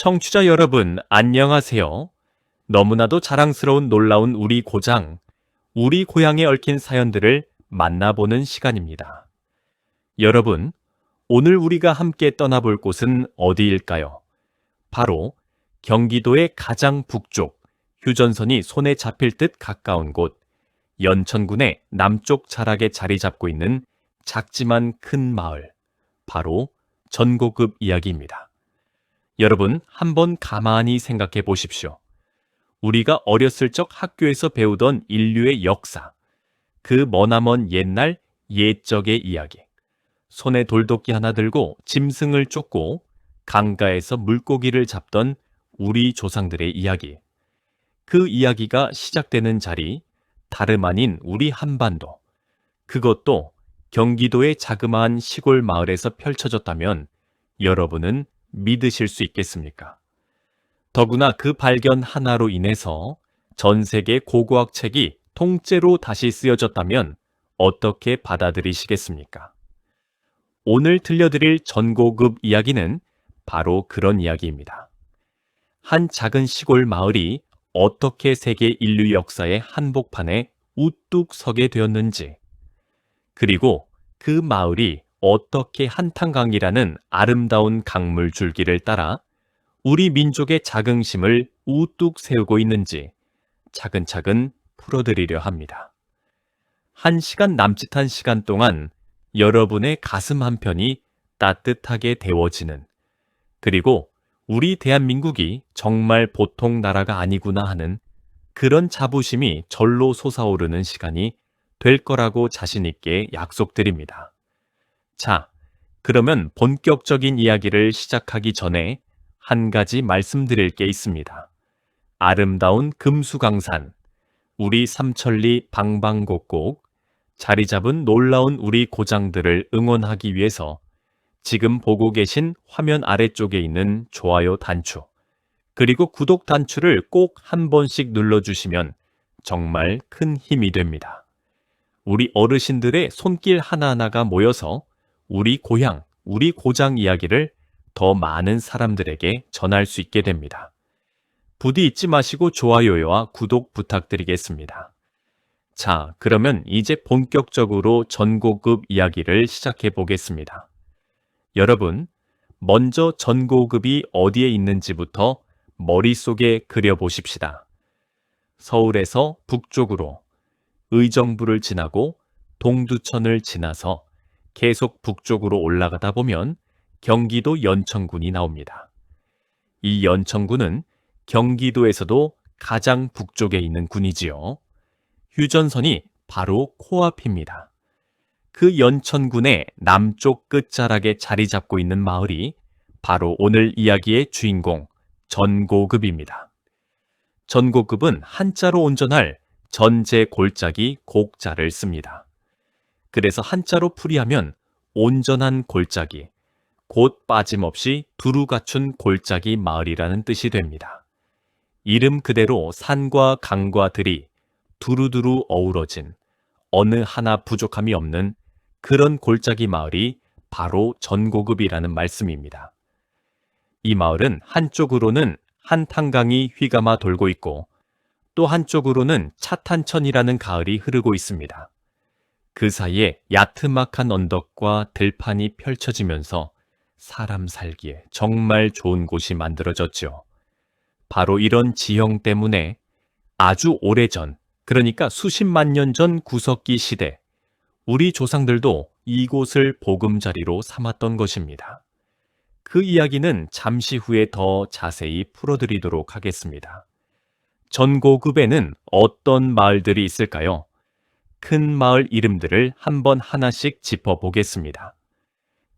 청취자 여러분, 안녕하세요. 너무나도 자랑스러운 놀라운 우리 고장, 우리 고향에 얽힌 사연들을 만나보는 시간입니다. 여러분, 오늘 우리가 함께 떠나볼 곳은 어디일까요? 바로 경기도의 가장 북쪽, 휴전선이 손에 잡힐 듯 가까운 곳, 연천군의 남쪽 자락에 자리 잡고 있는 작지만 큰 마을, 바로 전고급 이야기입니다. 여러분, 한번 가만히 생각해 보십시오. 우리가 어렸을 적 학교에서 배우던 인류의 역사, 그 머나먼 옛날 옛적의 이야기, 손에 돌도끼 하나 들고 짐승을 쫓고 강가에서 물고기를 잡던 우리 조상들의 이야기. 그 이야기가 시작되는 자리, 다름 아닌 우리 한반도. 그것도 경기도의 자그마한 시골 마을에서 펼쳐졌다면 여러분은 믿으실 수 있겠습니까? 더구나 그 발견 하나로 인해서 전 세계 고고학 책이 통째로 다시 쓰여졌다면 어떻게 받아들이시겠습니까? 오늘 들려드릴 전고급 이야기는 바로 그런 이야기입니다. 한 작은 시골 마을이 어떻게 세계 인류 역사의 한복판에 우뚝 서게 되었는지, 그리고 그 마을이 어떻게 한탄강이라는 아름다운 강물 줄기를 따라 우리 민족의 자긍심을 우뚝 세우고 있는지 차근차근 풀어드리려 합니다. 1시간 남짓한 시간 동안 여러분의 가슴 한편이 따뜻하게 데워지는, 그리고 우리 대한민국이 정말 보통 나라가 아니구나 하는 그런 자부심이 절로 솟아오르는 시간이 될 거라고 자신 있게 약속드립니다. 자, 그러면 본격적인 이야기를 시작하기 전에 한 가지 말씀드릴 게 있습니다. 아름다운 금수강산, 우리 삼천리 방방곡곡, 자리 잡은 놀라운 우리 고장들을 응원하기 위해서 지금 보고 계신 화면 아래쪽에 있는 좋아요 단추, 그리고 구독 단추를 꼭 한 번씩 눌러주시면 정말 큰 힘이 됩니다. 우리 어르신들의 손길 하나하나가 모여서 우리 고향, 우리 고장 이야기를 더 많은 사람들에게 전할 수 있게 됩니다. 부디 잊지 마시고 좋아요와 구독 부탁드리겠습니다. 자, 그러면 이제 본격적으로 전고급 이야기를 시작해 보겠습니다. 여러분, 먼저 전고급이 어디에 있는지부터 머릿속에 그려보십시다. 서울에서 북쪽으로 의정부를 지나고 동두천을 지나서 계속 북쪽으로 올라가다 보면 경기도 연천군이 나옵니다. 이 연천군은 경기도에서도 가장 북쪽에 있는 군이지요. 휴전선이 바로 코앞입니다. 그 연천군의 남쪽 끝자락에 자리 잡고 있는 마을이 바로 오늘 이야기의 주인공 전고급입니다. 전고급은 한자로 온전할 전제 골짜기 곡자를 씁니다. 그래서 한자로 풀이하면 온전한 골짜기, 곧 빠짐없이 두루 갖춘 골짜기 마을이라는 뜻이 됩니다. 이름 그대로 산과 강과 들이 두루두루 어우러진 어느 하나 부족함이 없는 그런 골짜기 마을이 바로 전고급이라는 말씀입니다. 이 마을은 한쪽으로는 한탄강이 휘감아 돌고 있고 또 한쪽으로는 차탄천이라는 가을이 흐르고 있습니다. 그 사이에 야트막한 언덕과 들판이 펼쳐지면서 사람 살기에 정말 좋은 곳이 만들어졌죠. 바로 이런 지형 때문에 아주 오래전, 그러니까 수십만 년 전 구석기 시대, 우리 조상들도 이곳을 보금자리로 삼았던 것입니다. 그 이야기는 잠시 후에 더 자세히 풀어드리도록 하겠습니다. 전고급에는 어떤 마을들이 있을까요? 큰 마을 이름들을 한번 하나씩 짚어보겠습니다.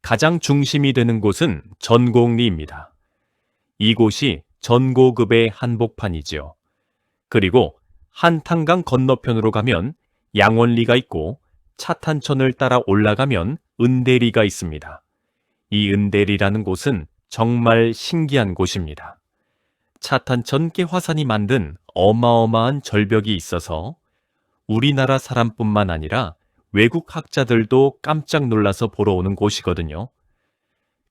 가장 중심이 되는 곳은 전곡리입니다. 이곳이 전고급의 한복판이지요. 그리고 한탄강 건너편으로 가면 양원리가 있고 차탄천을 따라 올라가면 은대리가 있습니다. 이 은대리라는 곳은 정말 신기한 곳입니다. 차탄천 깨화산이 만든 어마어마한 절벽이 있어서 우리나라 사람뿐만 아니라 외국 학자들도 깜짝 놀라서 보러 오는 곳이거든요.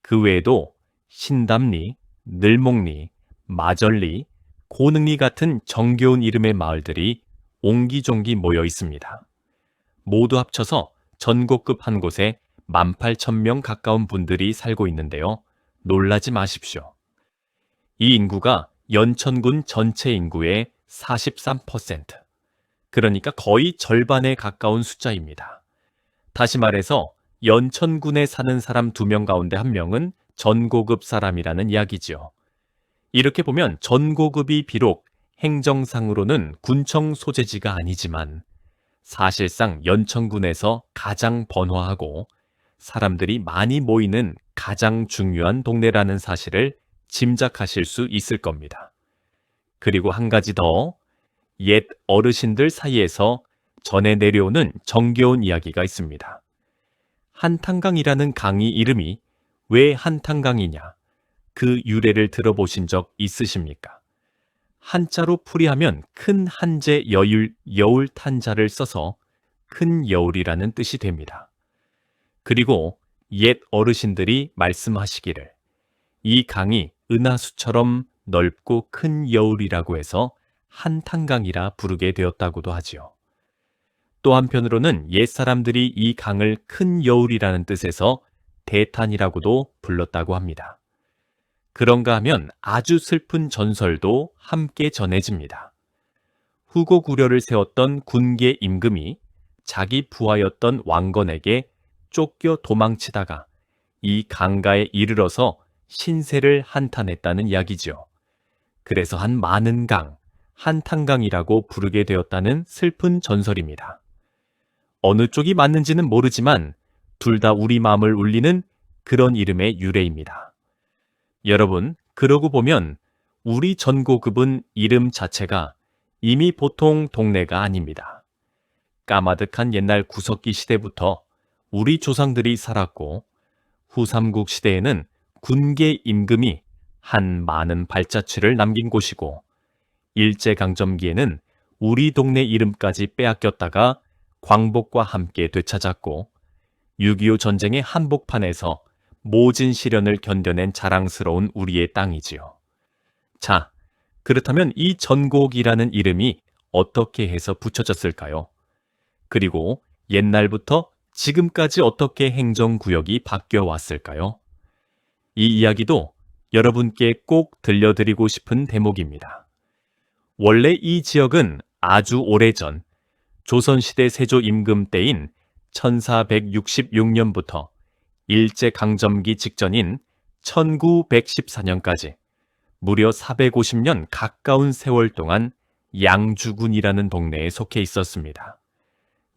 그 외에도 신담리, 늘목리, 마절리, 고능리 같은 정겨운 이름의 마을들이 옹기종기 모여 있습니다. 모두 합쳐서 전곡급 한 곳에 18,000명 가까운 분들이 살고 있는데요. 놀라지 마십시오. 이 인구가 연천군 전체 인구의 43%, 그러니까 거의 절반에 가까운 숫자입니다. 다시 말해서 연천군에 사는 사람 2명 가운데 1명은 전고급 사람이라는 이야기지요. 이렇게 보면 전고급이 비록 행정상으로는 군청 소재지가 아니지만 사실상 연천군에서 가장 번화하고 사람들이 많이 모이는 가장 중요한 동네라는 사실을 짐작하실 수 있을 겁니다. 그리고 한 가지 더, 옛 어르신들 사이에서 전해 내려오는 정겨운 이야기가 있습니다. 한탄강이라는 강이 이름이 왜 한탄강이냐? 그 유래를 들어보신 적 있으십니까? 한자로 풀이하면 큰 한재 여울 탄자를 써서 큰 여울이라는 뜻이 됩니다. 그리고 옛 어르신들이 말씀하시기를 이 강이 은하수처럼 넓고 큰 여울이라고 해서 한탄강이라 부르게 되었다고도 하지요. 또 한편으로는 옛 사람들이 이 강을 큰 여울이라는 뜻에서 대탄이라고도 불렀다고 합니다. 그런가 하면 아주 슬픈 전설도 함께 전해집니다. 후고 구려를 세웠던 군계 임금이 자기 부하였던 왕건에게 쫓겨 도망치다가 이 강가에 이르러서 신세를 한탄했다는 이야기죠. 그래서 한 많은 강, 한탄강이라고 부르게 되었다는 슬픈 전설입니다. 어느 쪽이 맞는지는 모르지만 둘 다 우리 마음을 울리는 그런 이름의 유래입니다. 여러분, 그러고 보면 우리 전고급은 이름 자체가 이미 보통 동네가 아닙니다. 까마득한 옛날 구석기 시대부터 우리 조상들이 살았고 후삼국 시대에는 군계 임금이 한 많은 발자취를 남긴 곳이고 일제강점기에는 우리 동네 이름까지 빼앗겼다가 광복과 함께 되찾았고 6.25 전쟁의 한복판에서 모진 시련을 견뎌낸 자랑스러운 우리의 땅이지요. 자, 그렇다면 이 전곡이라는 이름이 어떻게 해서 붙여졌을까요? 그리고 옛날부터 지금까지 어떻게 행정구역이 바뀌어 왔을까요? 이 이야기도 여러분께 꼭 들려드리고 싶은 대목입니다. 원래 이 지역은 아주 오래전 조선시대 세조 임금 때인 1466년부터 일제강점기 직전인 1914년까지 무려 450년 가까운 세월 동안 양주군이라는 동네에 속해 있었습니다.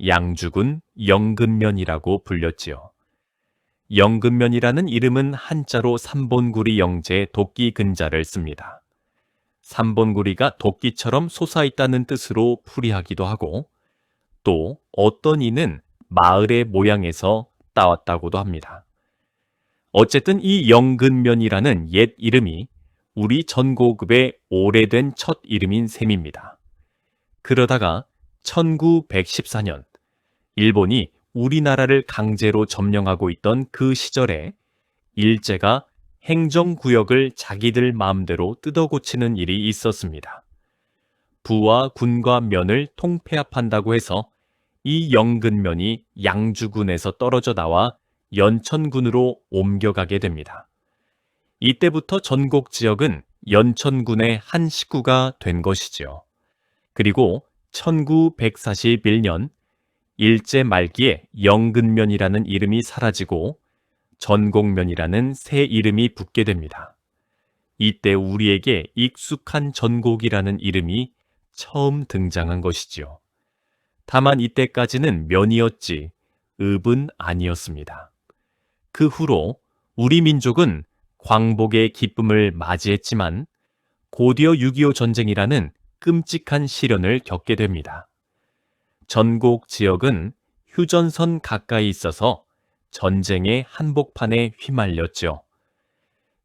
양주군 영근면이라고 불렸지요. 영근면이라는 이름은 한자로 삼본구리 영재 도끼 근자를 씁니다. 삼본구리가 도끼처럼 솟아있다는 뜻으로 풀이하기도 하고 또 어떤 이는 마을의 모양에서 따왔다고도 합니다. 어쨌든 이 영근면이라는 옛 이름이 우리 전고급의 오래된 첫 이름인 셈입니다. 그러다가 1914년 일본이 우리나라를 강제로 점령하고 있던 그 시절에 일제가 행정구역을 자기들 마음대로 뜯어고치는 일이 있었습니다. 부와 군과 면을 통폐합한다고 해서 이 영근면이 양주군에서 떨어져 나와 연천군으로 옮겨가게 됩니다. 이때부터 전곡 지역은 연천군의 한 식구가 된 것이지요. 그리고 1941년 일제 말기에 영근면이라는 이름이 사라지고 전곡면이라는 새 이름이 붙게 됩니다. 이때 우리에게 익숙한 전곡이라는 이름이 처음 등장한 것이지요. 다만 이때까지는 면이었지 읍은 아니었습니다. 그 후로 우리 민족은 광복의 기쁨을 맞이했지만 곧이어 6.25 전쟁이라는 끔찍한 시련을 겪게 됩니다. 전곡 지역은 휴전선 가까이 있어서 전쟁의 한복판에 휘말렸죠.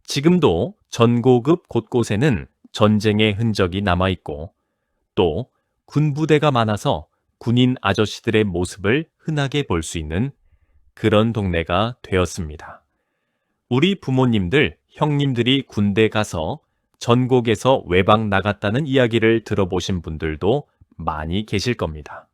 지금도 전고급 곳곳에는 전쟁의 흔적이 남아있고 또 군부대가 많아서 군인 아저씨들의 모습을 흔하게 볼 수 있는 그런 동네가 되었습니다. 우리 부모님들, 형님들이 군대 가서 전곡에서 외박 나갔다는 이야기를 들어보신 분들도 많이 계실 겁니다.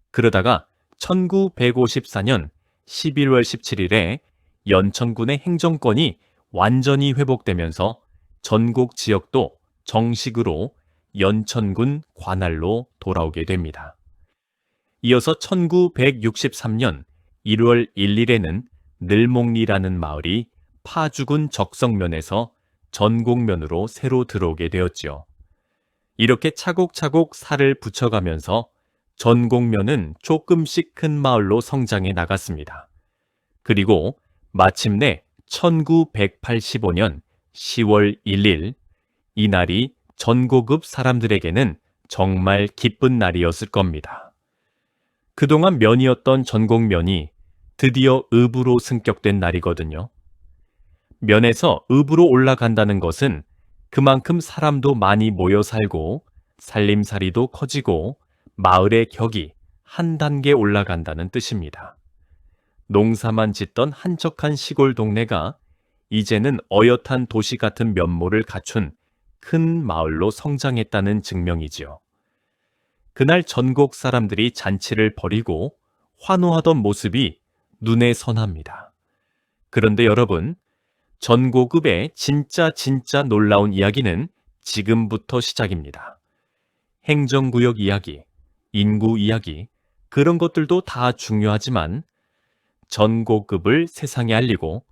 그러다가 1954년 11월 17일에 연천군의 행정권이 완전히 회복되면서 전곡 지역도 정식으로 연천군 관할로 돌아오게 됩니다. 이어서 1963년 1월 1일에는 늘목리라는 마을이 파주군 적성면에서 전곡면으로 새로 들어오게 되었지요. 이렇게 차곡차곡 살을 붙여가면서 전곡면은 조금씩 큰 마을로 성장해 나갔습니다. 그리고 마침내 1985년 10월 1일, 이날이 전고급 사람들에게는 정말 기쁜 날이었을 겁니다. 그동안 면이었던 전곡면이 드디어 읍으로 승격된 날이거든요. 면에서 읍으로 올라간다는 것은 그만큼 사람도 많이 모여 살고 살림살이도 커지고 마을의 격이 한 단계 올라간다는 뜻입니다. 농사만 짓던 한적한 시골 동네가 이제는 어엿한 도시 같은 면모를 갖춘 큰 마을로 성장했다는 증명이지요. 그날 전곡 사람들이 잔치를 벌이고 환호하던 모습이 눈에 선합니다. 그런데 여러분, 전고급의 진짜 놀라운 이야기는 지금부터 시작입니다. 행정구역 이야기, 인구 이야기, 그런 것들도 다 중요하지만 전고급을 세상에 알리고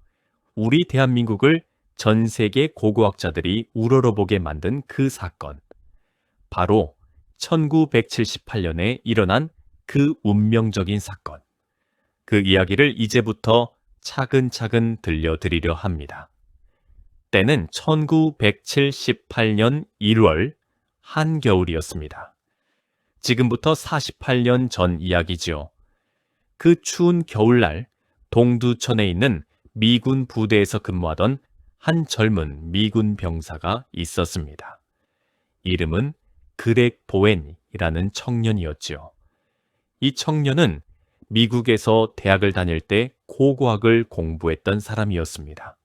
우리 대한민국을 전 세계 고고학자들이 우러러보게 만든 그 사건, 바로 1978년에 일어난 그 운명적인 사건, 그 이야기를 이제부터 차근차근 들려드리려 합니다. 때는 1978년 1월 한겨울이었습니다. 지금부터 48년 전 이야기지요. 그 추운 겨울날 동두천에 있는 미군 부대에서 근무하던 한 젊은 미군 병사가 있었습니다. 이름은 그렉 보웬이라는 청년이었지요. 이 청년은 미국에서 대학을 다닐 때 고고학을 공부했던 사람이었습니다.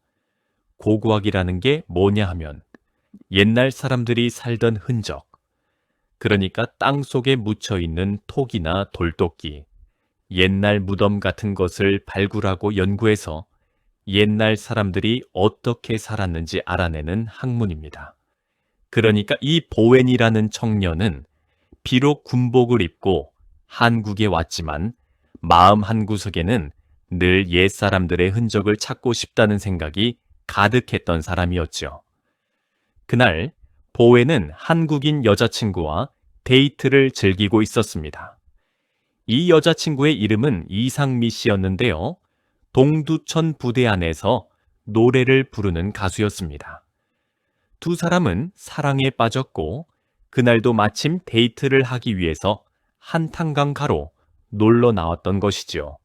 고고학이라는 게 뭐냐 하면 옛날 사람들이 살던 흔적, 그러니까 땅 속에 묻혀 있는 톡이나 돌도끼, 옛날 무덤 같은 것을 발굴하고 연구해서 옛날 사람들이 어떻게 살았는지 알아내는 학문입니다. 그러니까 이 보웬이라는 청년은 비록 군복을 입고 한국에 왔지만 마음 한구석에는 늘 옛사람들의 흔적을 찾고 싶다는 생각이 가득했던 사람이었죠. 그날 보웬은 한국인 여자친구와 데이트를 즐기고 있었습니다. 이 여자친구의 이름은 이상미 씨였는데요. 동두천 부대 안에서 노래를 부르는 가수였습니다. 두 사람은 사랑에 빠졌고 그날도 마침 데이트를 하기 위해서 한탄강가로 놀러 나왔던 것이지요.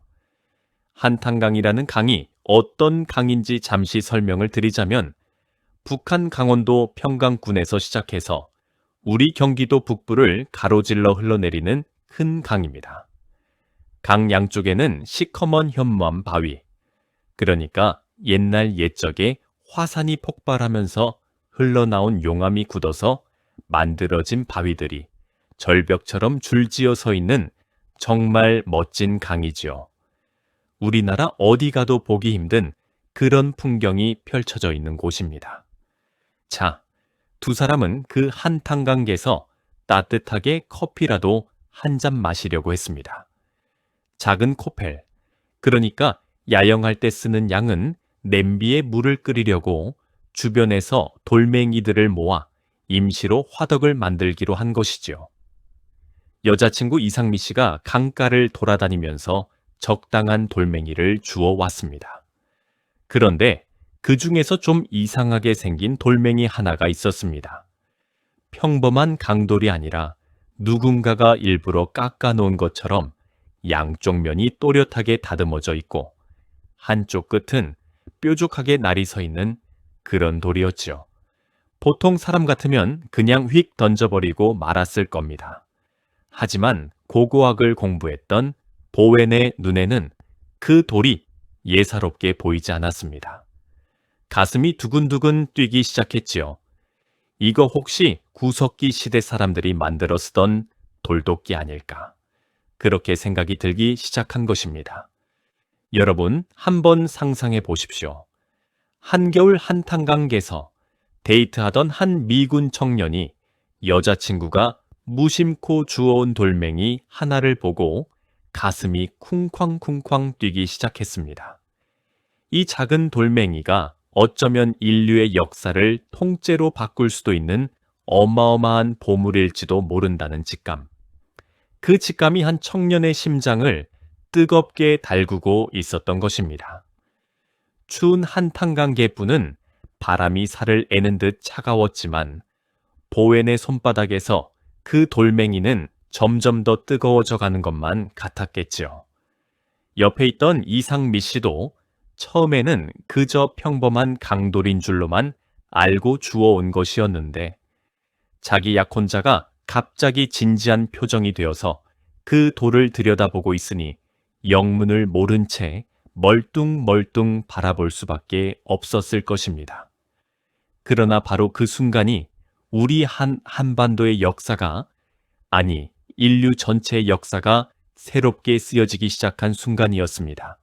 한탄강이라는 강이 어떤 강인지 잠시 설명을 드리자면 북한 강원도 평강군에서 시작해서 우리 경기도 북부를 가로질러 흘러내리는 큰 강입니다. 강 양쪽에는 시커먼 현무암 바위, 그러니까 옛날 옛적에 화산이 폭발하면서 흘러나온 용암이 굳어서 만들어진 바위들이 절벽처럼 줄지어 서 있는 정말 멋진 강이지요. 우리나라 어디 가도 보기 힘든 그런 풍경이 펼쳐져 있는 곳입니다. 자, 두 사람은 그 한탄강에서 따뜻하게 커피라도 한 잔 마시려고 했습니다. 작은 코펠, 그러니까 야영할 때 쓰는 양은 냄비에 물을 끓이려고 주변에서 돌멩이들을 모아 임시로 화덕을 만들기로 한 것이지요. 여자친구 이상미 씨가 강가를 돌아다니면서 적당한 돌멩이를 주워 왔습니다. 그런데 그 중에서 좀 이상하게 생긴 돌멩이 하나가 있었습니다. 평범한 강돌이 아니라 누군가가 일부러 깎아 놓은 것처럼 양쪽 면이 또렷하게 다듬어져 있고 한쪽 끝은 뾰족하게 날이 서 있는 그런 돌이었죠. 보통 사람 같으면 그냥 휙 던져버리고 말았을 겁니다. 하지만 고고학을 공부했던 보웬의 눈에는 그 돌이 예사롭게 보이지 않았습니다. 가슴이 두근두근 뛰기 시작했지요. 이거 혹시 구석기 시대 사람들이 만들어 쓰던 돌도끼 아닐까? 그렇게 생각이 들기 시작한 것입니다. 여러분, 한번 상상해 보십시오. 한겨울 한탄강에서 데이트하던 한 미군 청년이 여자친구가 무심코 주워온 돌멩이 하나를 보고 가슴이 쿵쾅쿵쾅 뛰기 시작했습니다. 이 작은 돌멩이가 어쩌면 인류의 역사를 통째로 바꿀 수도 있는 어마어마한 보물일지도 모른다는 직감. 그 직감이 한 청년의 심장을 뜨겁게 달구고 있었던 것입니다. 추운 한탄강 갯불은 바람이 살을 애는 듯 차가웠지만 보웬의 손바닥에서 그 돌멩이는 점점 더 뜨거워져 가는 것만 같았겠지요. 옆에 있던 이상미 씨도 처음에는 그저 평범한 강돌인 줄로만 알고 주워온 것이었는데 자기 약혼자가 갑자기 진지한 표정이 되어서 그 돌을 들여다보고 있으니 영문을 모른 채 멀뚱멀뚱 바라볼 수밖에 없었을 것입니다. 그러나 바로 그 순간이 우리 한반도의 역사가, 아니 인류 전체의 역사가 새롭게 쓰여지기 시작한 순간이었습니다.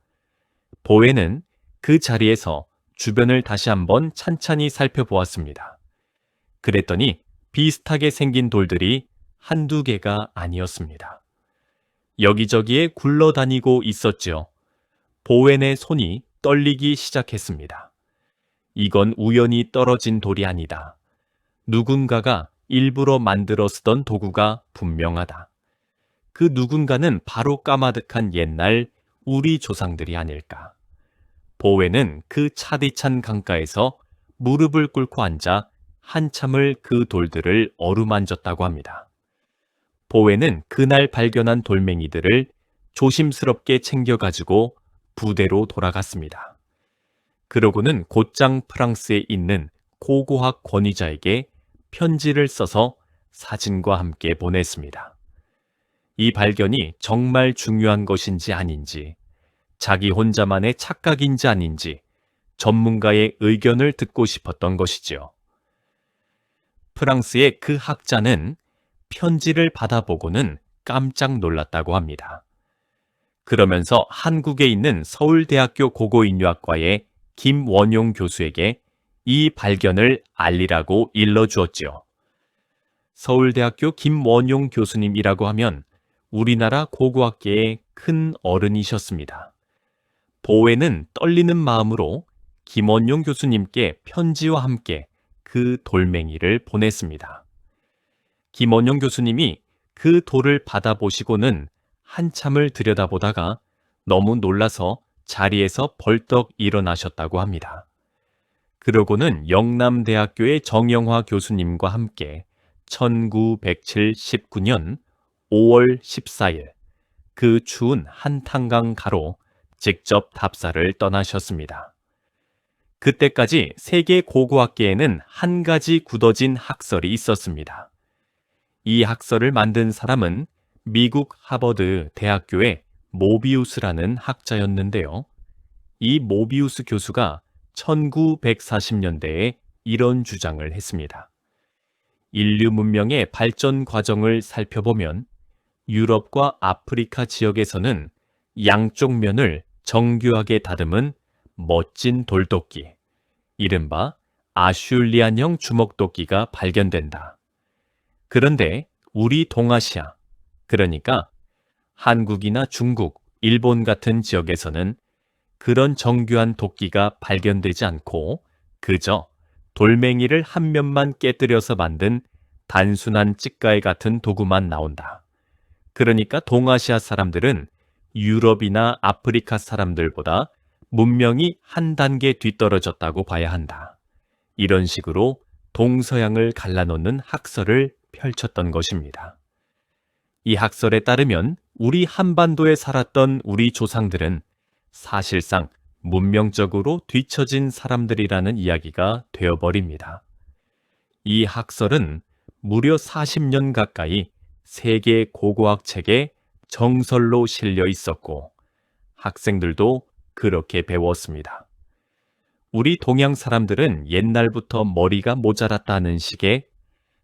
보웬은 그 자리에서 주변을 다시 한번 찬찬히 살펴보았습니다. 그랬더니 비슷하게 생긴 돌들이 한두 개가 아니었습니다. 여기저기에 굴러다니고 있었지요. 보웬의 손이 떨리기 시작했습니다. 이건 우연히 떨어진 돌이 아니다. 누군가가 일부러 만들어 쓰던 도구가 분명하다. 그 누군가는 바로 까마득한 옛날 우리 조상들이 아닐까. 보웬은 그 차디찬 강가에서 무릎을 꿇고 앉아 한참을 그 돌들을 어루만졌다고 합니다. 보웬은 그날 발견한 돌멩이들을 조심스럽게 챙겨가지고 부대로 돌아갔습니다. 그러고는 곧장 프랑스에 있는 고고학 권위자에게 편지를 써서 사진과 함께 보냈습니다. 이 발견이 정말 중요한 것인지 아닌지, 자기 혼자만의 착각인지 아닌지 전문가의 의견을 듣고 싶었던 것이지요. 프랑스의 그 학자는 편지를 받아보고는 깜짝 놀랐다고 합니다. 그러면서 한국에 있는 서울대학교 고고인류학과의 김원용 교수에게 이 발견을 알리라고 일러주었지요. 서울대학교 김원용 교수님이라고 하면 우리나라 고고학계의 큰 어른이셨습니다. 보웬은 떨리는 마음으로 김원용 교수님께 편지와 함께 그 돌멩이를 보냈습니다. 김원용 교수님이 그 돌을 받아보시고는 한참을 들여다보다가 너무 놀라서 자리에서 벌떡 일어나셨다고 합니다. 그러고는 영남대학교의 정영화 교수님과 함께 1979년 5월 14일 그 추운 한탄강 가로 직접 답사를 떠나셨습니다. 그때까지 세계 고고학계에는 한 가지 굳어진 학설이 있었습니다. 이 학설을 만든 사람은 미국 하버드 대학교의 모비우스라는 학자였는데요. 이 모비우스 교수가 1940년대에 이런 주장을 했습니다. 인류 문명의 발전 과정을 살펴보면 유럽과 아프리카 지역에서는 양쪽 면을 정교하게 다듬은 멋진 돌도끼, 이른바 아슐리안형 주먹도끼가 발견된다. 그런데 우리 동아시아, 그러니까 한국이나 중국, 일본 같은 지역에서는 그런 정교한 도끼가 발견되지 않고 그저 돌멩이를 한 면만 깨뜨려서 만든 단순한 찌꺼기 같은 도구만 나온다. 그러니까 동아시아 사람들은 유럽이나 아프리카 사람들보다 문명이 한 단계 뒤떨어졌다고 봐야 한다. 이런 식으로 동서양을 갈라놓는 학설을 펼쳤던 것입니다. 이 학설에 따르면 우리 한반도에 살았던 우리 조상들은 사실상 문명적으로 뒤처진 사람들이라는 이야기가 되어버립니다. 이 학설은 무려 40년 가까이 세계 고고학 책에 정설로 실려 있었고 학생들도 그렇게 배웠습니다. 우리 동양 사람들은 옛날부터 머리가 모자랐다는 식의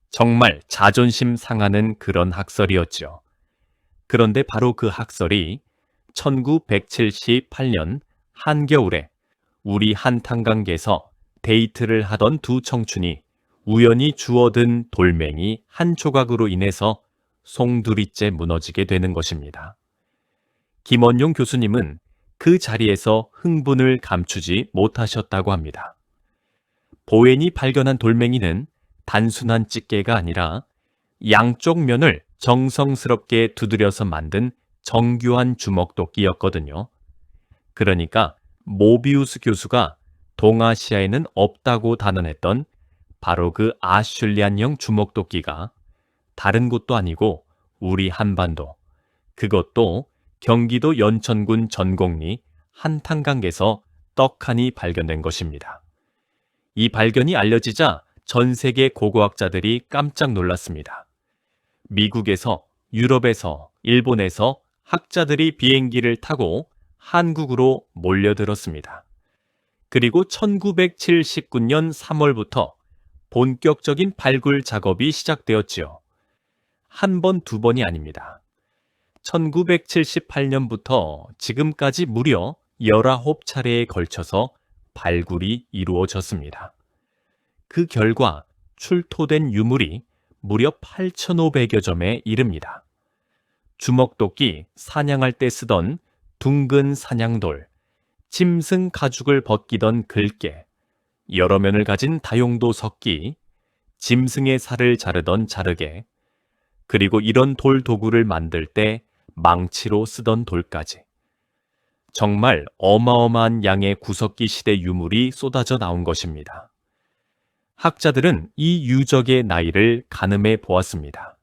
정말 자존심 상하는 그런 학설이었죠. 그런데 바로 그 학설이 1978년 한겨울에 우리 한탄강에서 데이트를 하던 두 청춘이 우연히 주워든 돌멩이 한 조각으로 인해서 송두리째 무너지게 되는 것입니다. 김원용 교수님은 그 자리에서 흥분을 감추지 못하셨다고 합니다. 보웬이 발견한 돌멩이는 단순한 집게가 아니라 양쪽 면을 정성스럽게 두드려서 만든 정교한 주먹도끼였거든요. 그러니까 모비우스 교수가 동아시아에는 없다고 단언했던 바로 그 아슐리안형 주먹도끼가 다른 곳도 아니고 우리 한반도, 그것도 경기도 연천군 전곡리 한탄강에서 떡하니 발견된 것입니다. 이 발견이 알려지자 전 세계 고고학자들이 깜짝 놀랐습니다. 미국에서, 유럽에서, 일본에서 학자들이 비행기를 타고 한국으로 몰려들었습니다. 그리고 1979년 3월부터 본격적인 발굴 작업이 시작되었지요. 한 번, 두 번이 아닙니다. 1978년부터 지금까지 무려 19차례에 걸쳐서 발굴이 이루어졌습니다. 그 결과 출토된 유물이 무려 8,500여 점에 이릅니다. 주먹도끼, 사냥할 때 쓰던 둥근 사냥돌, 짐승 가죽을 벗기던 글개, 여러 면을 가진 다용도 석기, 짐승의 살을 자르던 자르개, 그리고 이런 돌 도구를 만들 때 망치로 쓰던 돌까지. 정말 어마어마한 양의 구석기 시대 유물이 쏟아져 나온 것입니다. 학자들은 이 유적의 나이를 가늠해 보았습니다.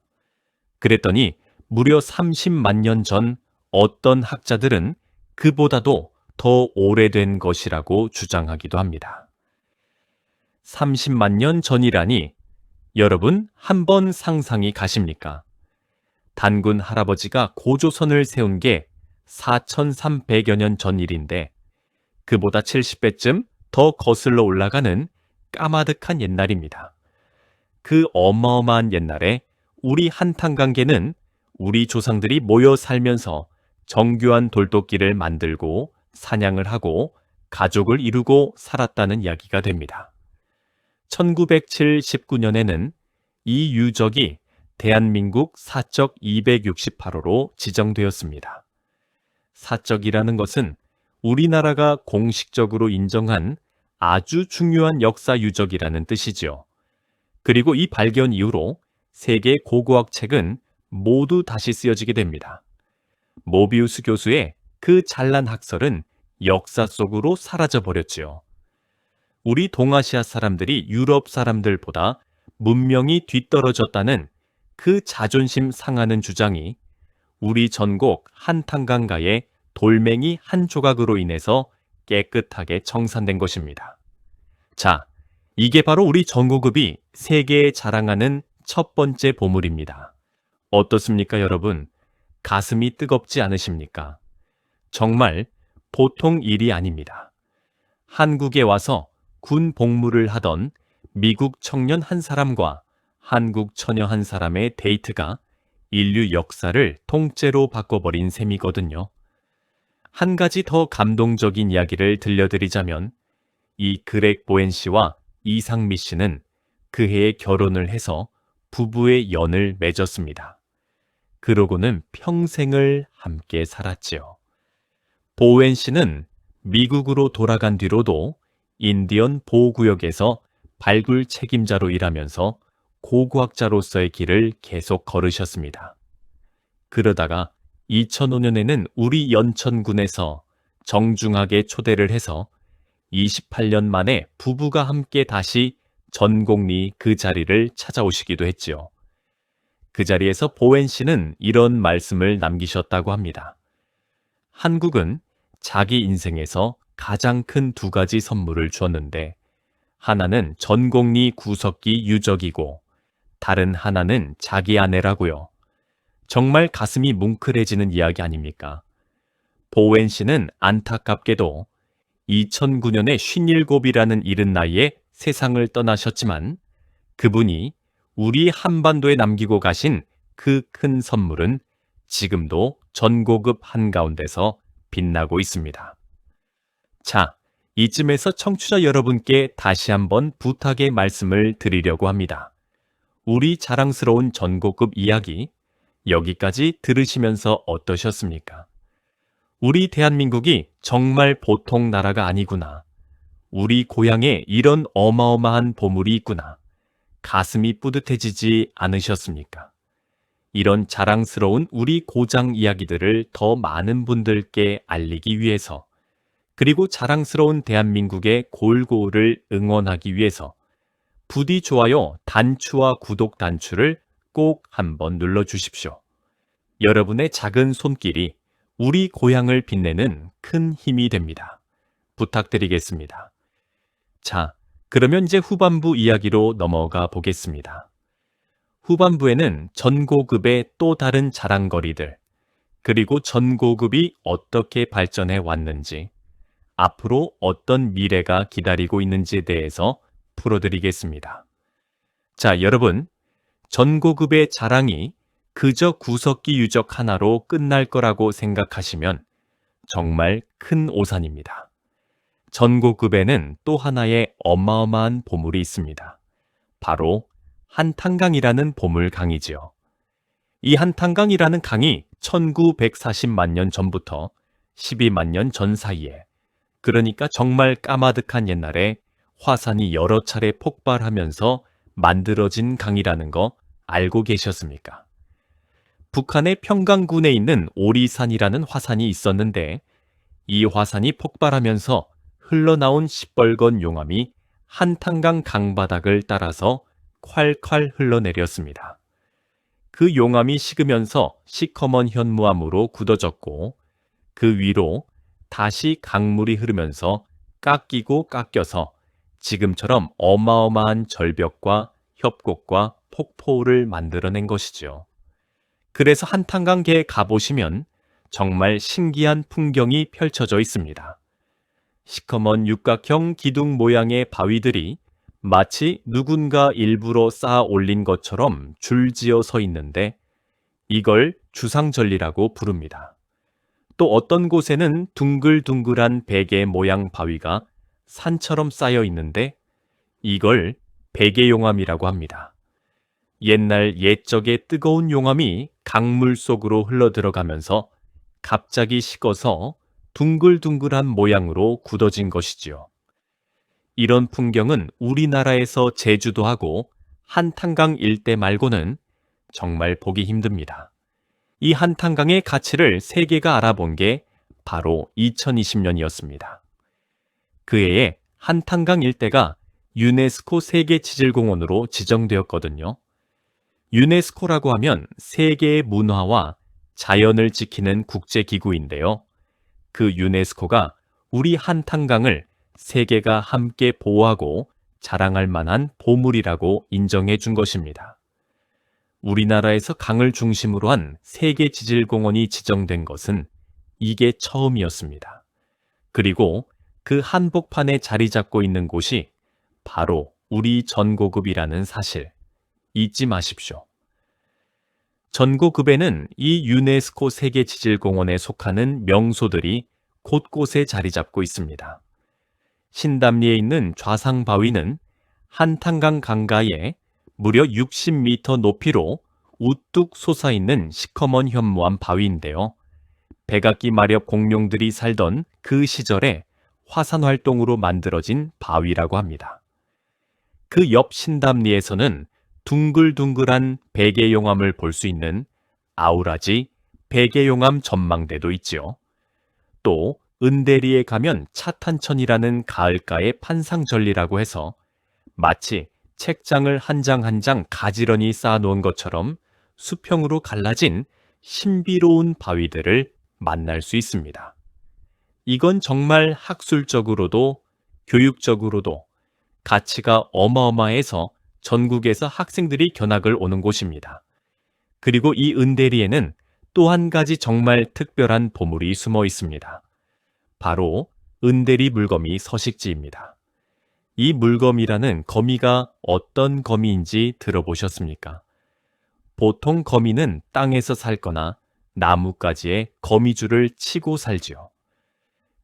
그랬더니 무려 30만 년 전 어떤 학자들은 그보다도 더 오래된 것이라고 주장하기도 합니다. 30만 년 전이라니 여러분 한번 상상이 가십니까? 단군 할아버지가 고조선을 세운 게 4,300여 년 전 일인데 그보다 70배쯤 더 거슬러 올라가는 까마득한 옛날입니다. 그 어마어마한 옛날에 우리 한탄강계는 우리 조상들이 모여 살면서 정교한 돌도끼를 만들고 사냥을 하고 가족을 이루고 살았다는 이야기가 됩니다. 1979년에는 이 유적이 대한민국 사적 268호로 지정되었습니다. 사적이라는 것은 우리나라가 공식적으로 인정한 아주 중요한 역사 유적이라는 뜻이죠. 그리고 이 발견 이후로 세계 고고학 책은 모두 다시 쓰여지게 됩니다. 모비우스 교수의 그 잘난 학설은 역사 속으로 사라져버렸지요. 우리 동아시아 사람들이 유럽 사람들보다 문명이 뒤떨어졌다는 그 자존심 상하는 주장이 우리 전곡 한탄강가의 돌멩이 한 조각으로 인해서 깨끗하게 청산된 것입니다. 자, 이게 바로 우리 전고급이 세계에 자랑하는 첫 번째 보물입니다. 어떻습니까, 여러분? 가슴이 뜨겁지 않으십니까? 정말 보통 일이 아닙니다. 한국에 와서 군 복무를 하던 미국 청년 한 사람과 한국 처녀 한 사람의 데이트가 인류 역사를 통째로 바꿔버린 셈이거든요. 한 가지 더 감동적인 이야기를 들려드리자면 이 그렉 보엔 씨와 이상미 씨는 그 해에 결혼을 해서 부부의 연을 맺었습니다. 그러고는 평생을 함께 살았지요. 보웬 씨는 미국으로 돌아간 뒤로도 인디언 보호구역에서 발굴 책임자로 일하면서 고고학자로서의 길을 계속 걸으셨습니다. 그러다가 2005년에는 우리 연천군에서 정중하게 초대를 해서 28년 만에 부부가 함께 다시 전곡리 그 자리를 찾아오시기도 했지요. 그 자리에서 보웬 씨는 이런 말씀을 남기셨다고 합니다. 한국은 자기 인생에서 가장 큰 두 가지 선물을 주었는데 하나는 전곡리 구석기 유적이고 다른 하나는 자기 아내라고요. 정말 가슴이 뭉클해지는 이야기 아닙니까? 보웬 씨는 안타깝게도 2009년에 57이라는 이른 나이에 세상을 떠나셨지만 그분이 우리 한반도에 남기고 가신 그 큰 선물은 지금도 전고급 한가운데서 빛나고 있습니다. 자, 이쯤에서 청취자 여러분께 다시 한번 부탁의 말씀을 드리려고 합니다. 우리 자랑스러운 전고급 이야기 여기까지 들으시면서 어떠셨습니까? 우리 대한민국이 정말 보통 나라가 아니구나. 우리 고향에 이런 어마어마한 보물이 있구나. 가슴이 뿌듯해지지 않으셨습니까? 이런 자랑스러운 우리 고장 이야기들을 더 많은 분들께 알리기 위해서, 그리고 자랑스러운 대한민국의 골고루를 응원하기 위해서 부디 좋아요 단추와 구독 단추를 꼭 한번 눌러주십시오. 여러분의 작은 손길이 우리 고향을 빛내는 큰 힘이 됩니다. 부탁드리겠습니다. 자, 그러면 이제 후반부 이야기로 넘어가 보겠습니다. 후반부에는 전고급의 또 다른 자랑거리들, 그리고 전고급이 어떻게 발전해 왔는지, 앞으로 어떤 미래가 기다리고 있는지에 대해서 풀어드리겠습니다. 자, 여러분, 전고급의 자랑이 그저 구석기 유적 하나로 끝날 거라고 생각하시면 정말 큰 오산입니다. 전고급에는 또 하나의 어마어마한 보물이 있습니다. 바로 한탄강이라는 보물강이지요. 이 한탄강이라는 강이 1940만 년 전부터 12만 년 전 사이에, 그러니까 정말 까마득한 옛날에 화산이 여러 차례 폭발하면서 만들어진 강이라는 거 알고 계셨습니까? 북한의 평강군에 있는 오리산이라는 화산이 있었는데 이 화산이 폭발하면서 흘러나온 시뻘건 용암이 한탄강 강바닥을 따라서 콸콸 흘러내렸습니다. 그 용암이 식으면서 시커먼 현무암으로 굳어졌고 그 위로 다시 강물이 흐르면서 깎이고 깎여서 지금처럼 어마어마한 절벽과 협곡과 폭포를 만들어낸 것이죠. 그래서 한탄강계에 가보시면 정말 신기한 풍경이 펼쳐져 있습니다. 시커먼 육각형 기둥 모양의 바위들이 마치 누군가 일부러 쌓아 올린 것처럼 줄지어 서 있는데 이걸 주상절리라고 부릅니다. 또 어떤 곳에는 둥글둥글한 베개 모양 바위가 산처럼 쌓여 있는데 이걸 베개용암이라고 합니다. 옛날 옛적의 뜨거운 용암이 강물 속으로 흘러들어가면서 갑자기 식어서 둥글둥글한 모양으로 굳어진 것이지요. 이런 풍경은 우리나라에서 제주도 하고 한탄강 일대 말고는 정말 보기 힘듭니다. 이 한탄강의 가치를 세계가 알아본 게 바로 2020년이었습니다. 그 해에 한탄강 일대가 유네스코 세계지질공원으로 지정되었거든요. 유네스코라고 하면 세계의 문화와 자연을 지키는 국제기구인데요. 그 유네스코가 우리 한탄강을 세계가 함께 보호하고 자랑할 만한 보물이라고 인정해 준 것입니다. 우리나라에서 강을 중심으로 한 세계지질공원이 지정된 것은 이게 처음이었습니다. 그리고 그 한복판에 자리 잡고 있는 곳이 바로 우리 전고급이라는 사실 잊지 마십시오. 전고급에는 이 유네스코 세계지질공원에 속하는 명소들이 곳곳에 자리 잡고 있습니다. 신담리에 있는 좌상바위는 한탄강 강가에 무려 60m 높이로 우뚝 솟아있는 시커먼 현무암 바위인데요. 백악기 마렵 공룡들이 살던 그 시절에 화산 활동으로 만들어진 바위라고 합니다. 그 옆 신담리에서는 둥글둥글한 베개용암을 볼 수 있는 아우라지 베개용암 전망대도 있지요. 또 은대리에 가면 차탄천이라는 가을가의 판상절리라고 해서 마치 책장을 한 장 한 장 가지런히 쌓아놓은 것처럼 수평으로 갈라진 신비로운 바위들을 만날 수 있습니다. 이건 정말 학술적으로도 교육적으로도 가치가 어마어마해서 전국에서 학생들이 견학을 오는 곳입니다. 그리고 이 은대리에는 또 한 가지 정말 특별한 보물이 숨어 있습니다. 바로 은대리 물거미 서식지입니다. 이 물거미라는 거미가 어떤 거미인지 들어보셨습니까? 보통 거미는 땅에서 살거나 나뭇가지에 거미줄을 치고 살지요.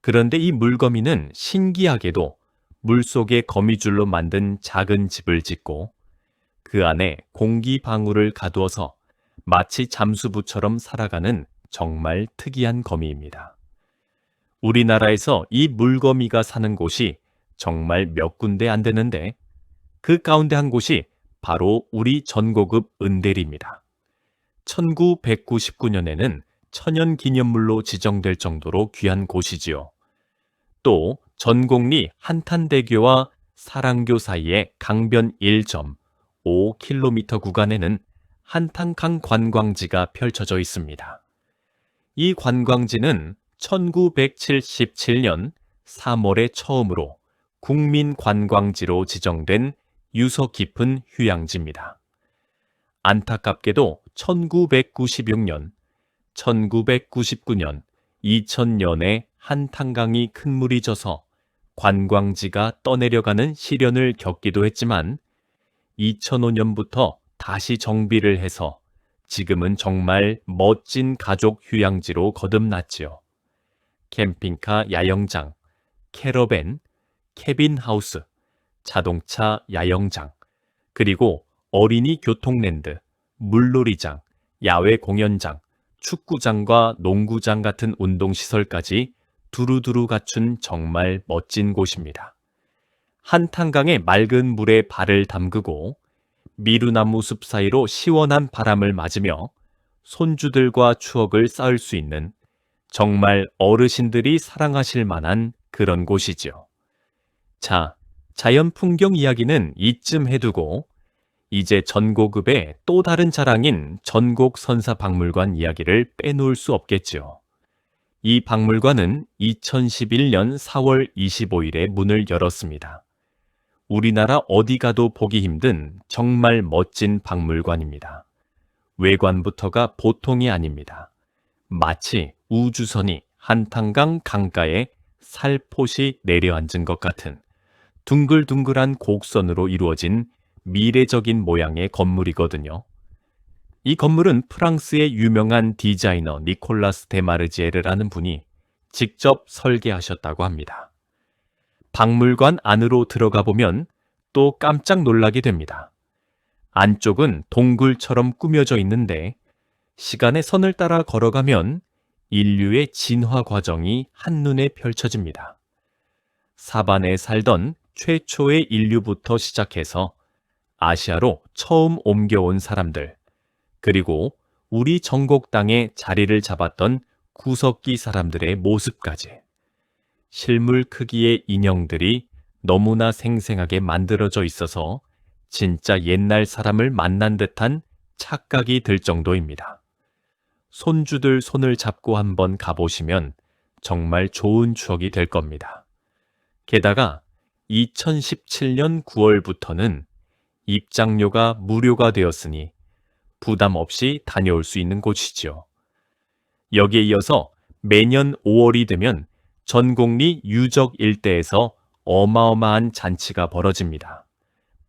그런데 이 물거미는 신기하게도 물속에 거미줄로 만든 작은 집을 짓고 그 안에 공기 방울을 가두어서 마치 잠수부처럼 살아가는 정말 특이한 거미입니다. 우리나라에서 이 물거미가 사는 곳이 정말 몇 군데 안 되는데 그 가운데 한 곳이 바로 우리 전고급 은대리입니다. 1999년에는 천연기념물로 지정될 정도로 귀한 곳이지요. 또 전곡리 한탄대교와 사랑교 사이의 강변 1.5km 구간에는 한탄강 관광지가 펼쳐져 있습니다. 이 관광지는 1977년 3월에 처음으로 국민관광지로 지정된 유서 깊은 휴양지입니다. 안타깝게도 1996년, 1999년, 2000년에 한탄강이 큰 물이 져서 관광지가 떠내려가는 시련을 겪기도 했지만 2005년부터 다시 정비를 해서 지금은 정말 멋진 가족 휴양지로 거듭났지요. 캠핑카 야영장, 캐러밴, 캐빈하우스, 자동차 야영장, 그리고 어린이 교통랜드, 물놀이장, 야외 공연장, 축구장과 농구장 같은 운동시설까지 두루두루 갖춘 정말 멋진 곳입니다. 한탄강의 맑은 물에 발을 담그고 미루나무 숲 사이로 시원한 바람을 맞으며 손주들과 추억을 쌓을 수 있는 정말 어르신들이 사랑하실 만한 그런 곳이죠. 자, 자연 풍경 이야기는 이쯤 해두고 이제 전고급의 또 다른 자랑인 전곡선사박물관 이야기를 빼놓을 수 없겠죠. 이 박물관은 2011년 4월 25일에 문을 열었습니다. 우리나라 어디 가도 보기 힘든 정말 멋진 박물관입니다. 외관부터가 보통이 아닙니다. 마치 우주선이 한탄강 강가에 살포시 내려앉은 것 같은 둥글둥글한 곡선으로 이루어진 미래적인 모양의 건물이거든요. 이 건물은 프랑스의 유명한 디자이너 니콜라스 데마르지에르라는 분이 직접 설계하셨다고 합니다. 박물관 안으로 들어가 보면 또 깜짝 놀라게 됩니다. 안쪽은 동굴처럼 꾸며져 있는데 시간의 선을 따라 걸어가면 인류의 진화 과정이 한눈에 펼쳐집니다. 사반에 살던 최초의 인류부터 시작해서 아시아로 처음 옮겨온 사람들, 그리고 우리 전곡 땅에 자리를 잡았던 구석기 사람들의 모습까지 실물 크기의 인형들이 너무나 생생하게 만들어져 있어서 진짜 옛날 사람을 만난 듯한 착각이 들 정도입니다. 손주들 손을 잡고 한번 가보시면 정말 좋은 추억이 될 겁니다. 게다가 2017년 9월부터는 입장료가 무료가 되었으니 부담 없이 다녀올 수 있는 곳이죠. 여기에 이어서 매년 5월이 되면 전곡리 유적 일대에서 어마어마한 잔치가 벌어집니다.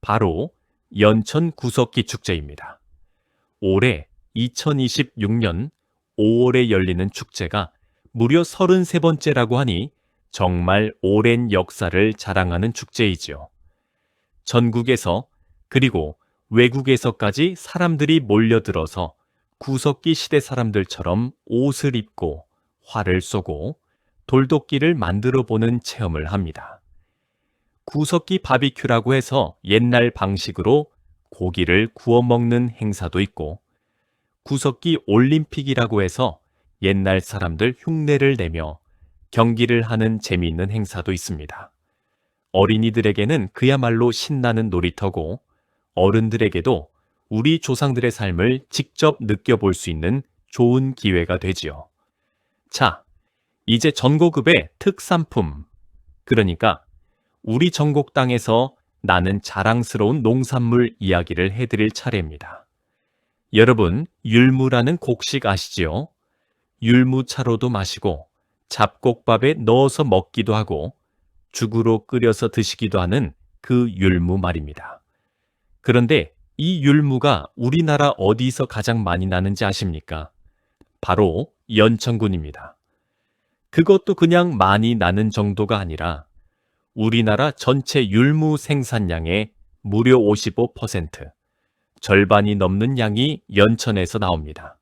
바로 연천 구석기 축제입니다. 올해 2026년 5월에 열리는 축제가 무려 33번째라고 하니 정말 오랜 역사를 자랑하는 축제이지요. 전국에서 그리고 외국에서까지 사람들이 몰려들어서 구석기 시대 사람들처럼 옷을 입고 활을 쏘고 돌도끼를 만들어 보는 체험을 합니다. 구석기 바비큐라고 해서 옛날 방식으로 고기를 구워 먹는 행사도 있고 구석기 올림픽이라고 해서 옛날 사람들 흉내를 내며 경기를 하는 재미있는 행사도 있습니다. 어린이들에게는 그야말로 신나는 놀이터고 어른들에게도 우리 조상들의 삶을 직접 느껴볼 수 있는 좋은 기회가 되지요. 자, 이제 전고급의 특산품, 그러니까 우리 전곡 땅에서 나는 자랑스러운 농산물 이야기를 해드릴 차례입니다. 여러분, 율무라는 곡식 아시지요? 율무차로도 마시고 잡곡밥에 넣어서 먹기도 하고 죽으로 끓여서 드시기도 하는 그 율무 말입니다. 그런데 이 율무가 우리나라 어디서 가장 많이 나는지 아십니까? 바로 연천군입니다. 그것도 그냥 많이 나는 정도가 아니라 우리나라 전체 율무 생산량의 무려 55%, 절반이 넘는 양이 연천에서 나옵니다.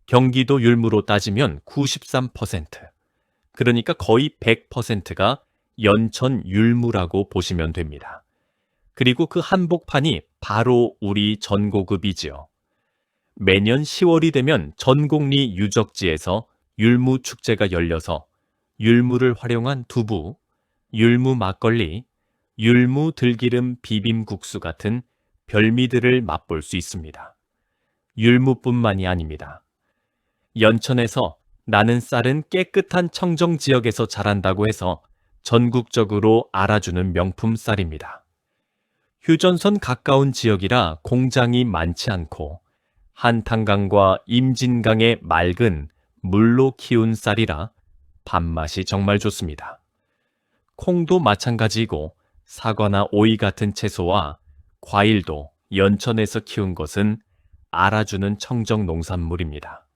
경기도 율무로 따지면 93%, 그러니까 거의 100%가 연천 율무라고 보시면 됩니다. 그리고 그 한복판이 바로 우리 전고급이지요. 매년 10월이 되면 전곡리 유적지에서 율무 축제가 열려서 율무를 활용한 두부, 율무 막걸리, 율무 들기름 비빔국수 같은 별미들을 맛볼 수 있습니다. 율무뿐만이 아닙니다. 연천에서 나는 쌀은 깨끗한 청정 지역에서 자란다고 해서 전국적으로 알아주는 명품 쌀입니다. 휴전선 가까운 지역이라 공장이 많지 않고 한탄강과 임진강의 맑은 물로 키운 쌀이라 밥맛이 정말 좋습니다. 콩도 마찬가지이고 사과나 오이 같은 채소와 과일도 연천에서 키운 것은 알아주는 청정 농산물입니다.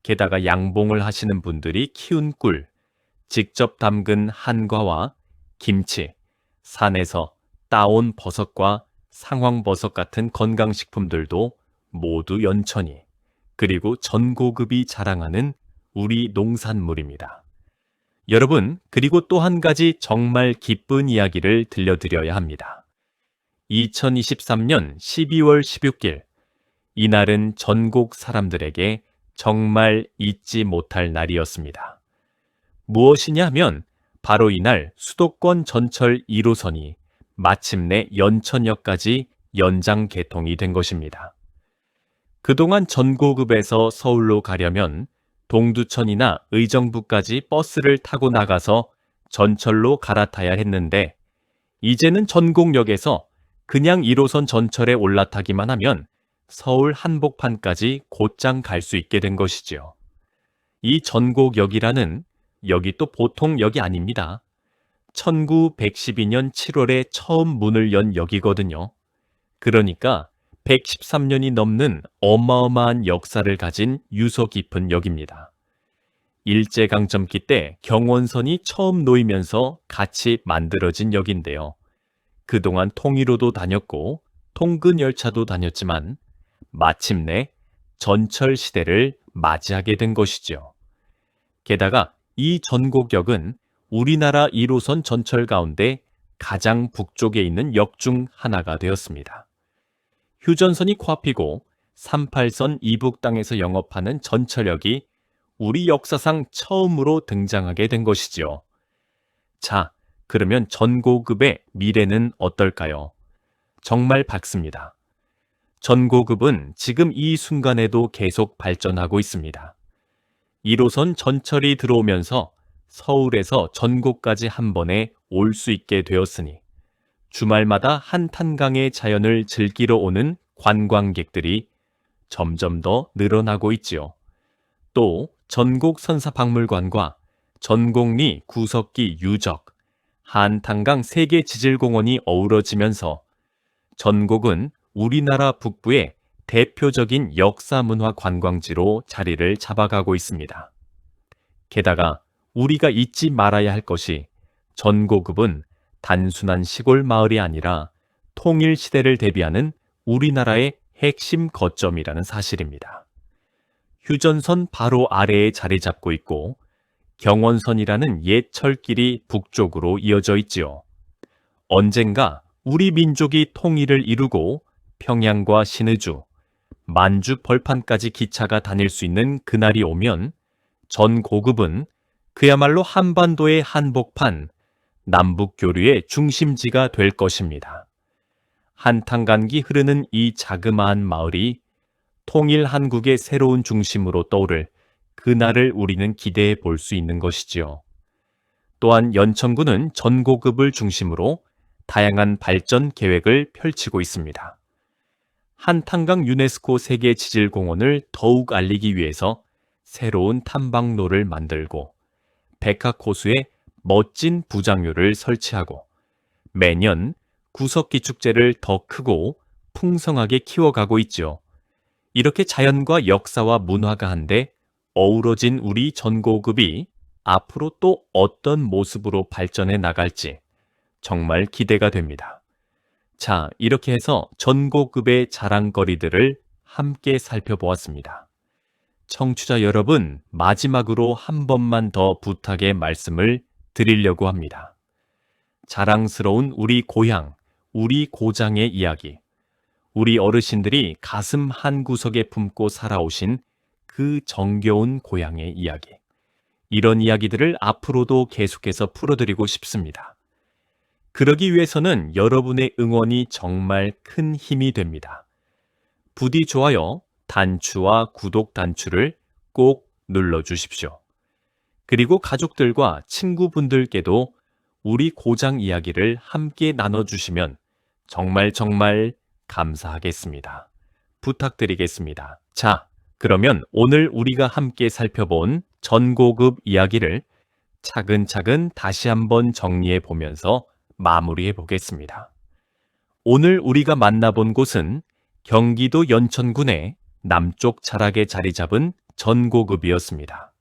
게다가 양봉을 하시는 분들이 키운 꿀, 직접 담근 한과와 김치, 산에서 따온 버섯과 상황버섯 같은 건강식품들도 모두 연천이, 그리고 전고급이 자랑하는 우리 농산물입니다. 여러분, 그리고 또 한 가지 정말 기쁜 이야기를 들려드려야 합니다. 2023년 12월 16일, 이날은 전국 사람들에게 정말 잊지 못할 날이었습니다. 무엇이냐 하면 바로 이날 수도권 전철 1호선이 마침내 연천역까지 연장 개통이 된 것입니다. 그동안 전고급에서 서울로 가려면 동두천이나 의정부까지 버스를 타고 나가서 전철로 갈아타야 했는데 이제는 전곡역에서 그냥 1호선 전철에 올라타기만 하면 서울 한복판까지 곧장 갈 수 있게 된 것이지요. 이 전곡역이라는 역이 또 보통 역이 아닙니다. 1912년 7월에 처음 문을 연 역이거든요. 그러니까 113년이 넘는 어마어마한 역사를 가진 유서 깊은 역입니다. 일제강점기 때 경원선이 처음 놓이면서 같이 만들어진 역인데요. 그동안 통일호도 다녔고 통근열차도 다녔지만 마침내 전철 시대를 맞이하게 된 것이죠. 게다가 이 전곡역은 우리나라 1호선 전철 가운데 가장 북쪽에 있는 역 중 하나가 되었습니다. 휴전선이 코앞이고 38선 이북 땅에서 영업하는 전철역이 우리 역사상 처음으로 등장하게 된 것이지요. 자, 그러면 전고급의 미래는 어떨까요? 정말 밝습니다. 전고급은 지금 이 순간에도 계속 발전하고 있습니다. 1호선 전철이 들어오면서 서울에서 전곡까지 한 번에 올 수 있게 되었으니 주말마다 한탄강의 자연을 즐기러 오는 관광객들이 점점 더 늘어나고 있지요. 또 전곡 선사박물관과 전곡리 구석기 유적, 한탄강 세계지질공원이 어우러지면서 전곡은 우리나라 북부의 대표적인 역사문화 관광지로 자리를 잡아가고 있습니다. 게다가 우리가 잊지 말아야 할 것이 전고급은 단순한 시골 마을이 아니라 통일 시대를 대비하는 우리나라의 핵심 거점이라는 사실입니다. 휴전선 바로 아래에 자리 잡고 있고 경원선이라는 옛 철길이 북쪽으로 이어져 있지요. 언젠가 우리 민족이 통일을 이루고 평양과 신의주, 만주 벌판까지 기차가 다닐 수 있는 그날이 오면 전고급은 그야말로 한반도의 한복판, 남북교류의 중심지가 될 것입니다. 한탄간기 흐르는 이 자그마한 마을이 통일 한국의 새로운 중심으로 떠오를 그날을 우리는 기대해 볼 수 있는 것이지요. 또한 연천군은 전고급을 중심으로 다양한 발전 계획을 펼치고 있습니다. 한탄강 유네스코 세계지질공원을 더욱 알리기 위해서 새로운 탐방로를 만들고 백학호수에 멋진 부장료를 설치하고 매년 구석기 축제를 더 크고 풍성하게 키워가고 있죠. 이렇게 자연과 역사와 문화가 한데 어우러진 우리 전고급이 앞으로 또 어떤 모습으로 발전해 나갈지 정말 기대가 됩니다. 자, 이렇게 해서 전고급의 자랑거리들을 함께 살펴보았습니다. 청취자 여러분, 마지막으로 한 번만 더 부탁의 말씀을 드리려고 합니다. 자랑스러운 우리 고향, 우리 고장의 이야기, 우리 어르신들이 가슴 한구석에 품고 살아오신 그 정겨운 고향의 이야기, 이런 이야기들을 앞으로도 계속해서 풀어드리고 싶습니다. 그러기 위해서는 여러분의 응원이 정말 큰 힘이 됩니다. 부디 좋아요, 단추와 구독 단추를 꼭 눌러주십시오. 그리고 가족들과 친구분들께도 우리 고장 이야기를 함께 나눠주시면 정말 감사하겠습니다. 부탁드리겠습니다. 자, 그러면 오늘 우리가 함께 살펴본 전고급 이야기를 차근차근 다시 한번 정리해 보면서 마무리해 보겠습니다. 오늘 우리가 만나본 곳은 경기도 연천군의 남쪽 자락에 자리 잡은 전고급이었습니다.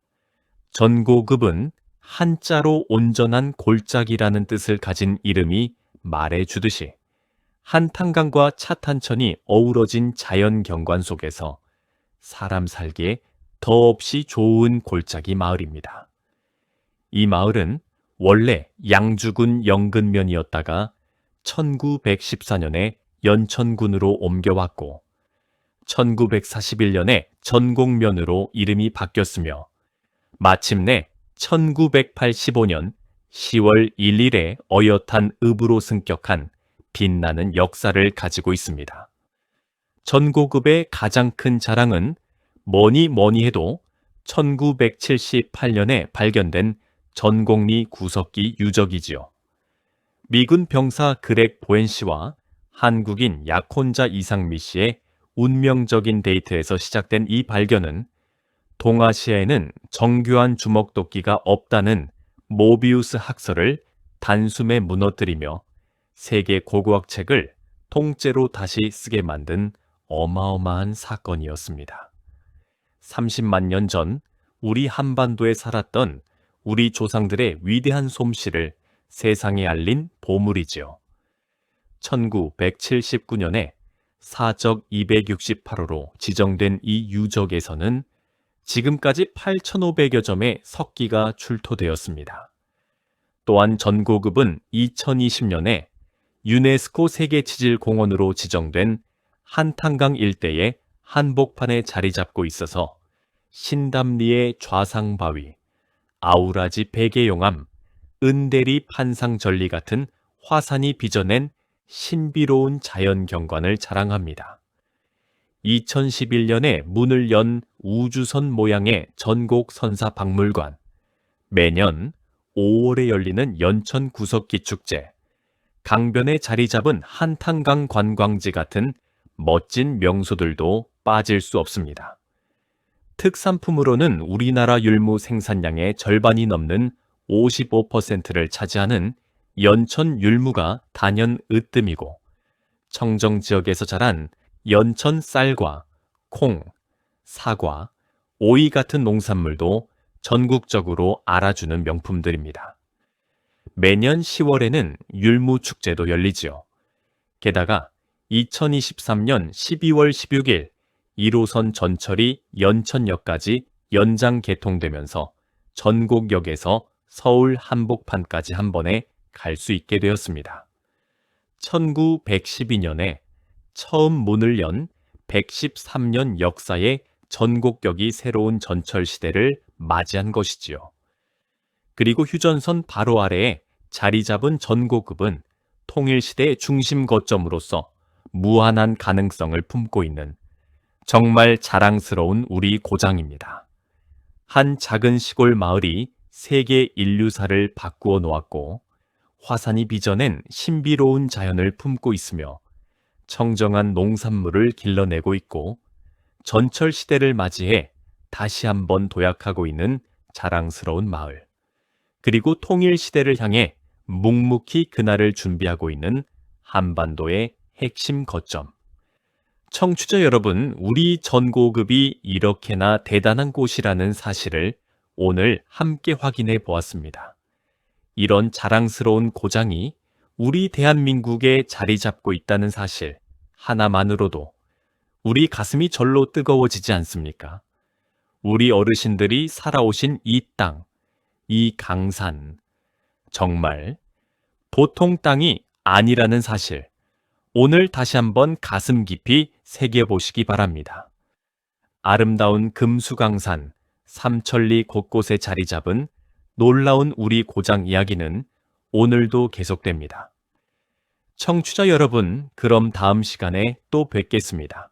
전고급은 한자로 온전한 골짜기라는 뜻을 가진 이름이 말해주듯이 한탄강과 차탄천이 어우러진 자연 경관 속에서 사람 살기에 더없이 좋은 골짜기 마을입니다. 이 마을은 원래 양주군 영근면이었다가 1914년에 연천군으로 옮겨왔고 1941년에 전곡면으로 이름이 바뀌었으며 마침내 1985년 10월 1일에 어엿한 읍으로 승격한 빛나는 역사를 가지고 있습니다. 전고급의 가장 큰 자랑은 뭐니 해도 1978년에 발견된 전곡리 구석기 유적이지요. 미군 병사 그렉 보엔 씨와 한국인 약혼자 이상미 씨의 운명적인 데이트에서 시작된 이 발견은 동아시아에는 정교한 주먹도끼가 없다는 모비우스 학설을 단숨에 무너뜨리며 세계 고고학 책을 통째로 다시 쓰게 만든 어마어마한 사건이었습니다. 30만 년 전 우리 한반도에 살았던 우리 조상들의 위대한 솜씨를 세상에 알린 보물이지요. 1979년에 사적 268호로 지정된 이 유적에서는 지금까지 8,500여 점의 석기가 출토되었습니다. 또한 전고급은 2020년에 유네스코 세계지질공원으로 지정된 한탄강 일대의 한복판에 자리 잡고 있어서 신담리의 좌상바위, 아우라지 베개용암, 은대리 판상절리 같은 화산이 빚어낸 신비로운 자연경관을 자랑합니다. 2011년에 문을 연 우주선 모양의 전곡선사박물관, 매년 5월에 열리는 연천 구석기 축제, 강변에 자리 잡은 한탄강 관광지 같은 멋진 명소들도 빠질 수 없습니다. 특산품으로는 우리나라 율무 생산량의 절반이 넘는 55%를 차지하는 연천 율무가 단연 으뜸이고 청정 지역에서 자란 연천 쌀과 콩, 사과, 오이 같은 농산물도 전국적으로 알아주는 명품들입니다. 매년 10월에는 율무축제도 열리지요. 게다가 2023년 12월 16일 1호선 전철이 연천역까지 연장 개통되면서 전곡역에서 서울 한복판까지 한 번에 갈 수 있게 되었습니다. 1912년에 처음 문을 연 113년 역사의 전곡역이 새로운 전철 시대를 맞이한 것이지요. 그리고 휴전선 바로 아래에 자리 잡은 전고급은 통일시대의 중심 거점으로서 무한한 가능성을 품고 있는 정말 자랑스러운 우리 고장입니다. 한 작은 시골 마을이 세계 인류사를 바꾸어 놓았고 화산이 빚어낸 신비로운 자연을 품고 있으며 청정한 농산물을 길러내고 있고 전철 시대를 맞이해 다시 한번 도약하고 있는 자랑스러운 마을, 그리고 통일 시대를 향해 묵묵히 그날을 준비하고 있는 한반도의 핵심 거점. 청취자 여러분, 우리 전고급이 이렇게나 대단한 곳이라는 사실을 오늘 함께 확인해 보았습니다. 이런 자랑스러운 고장이 우리 대한민국에 자리 잡고 있다는 사실 하나만으로도 우리 가슴이 절로 뜨거워지지 않습니까? 우리 어르신들이 살아오신 이 땅, 이 강산, 정말 보통 땅이 아니라는 사실, 오늘 다시 한번 가슴 깊이 새겨보시기 바랍니다. 아름다운 금수강산, 삼천리 곳곳에 자리 잡은 놀라운 우리 고장 이야기는 오늘도 계속됩니다. 청취자 여러분, 그럼 다음 시간에 또 뵙겠습니다.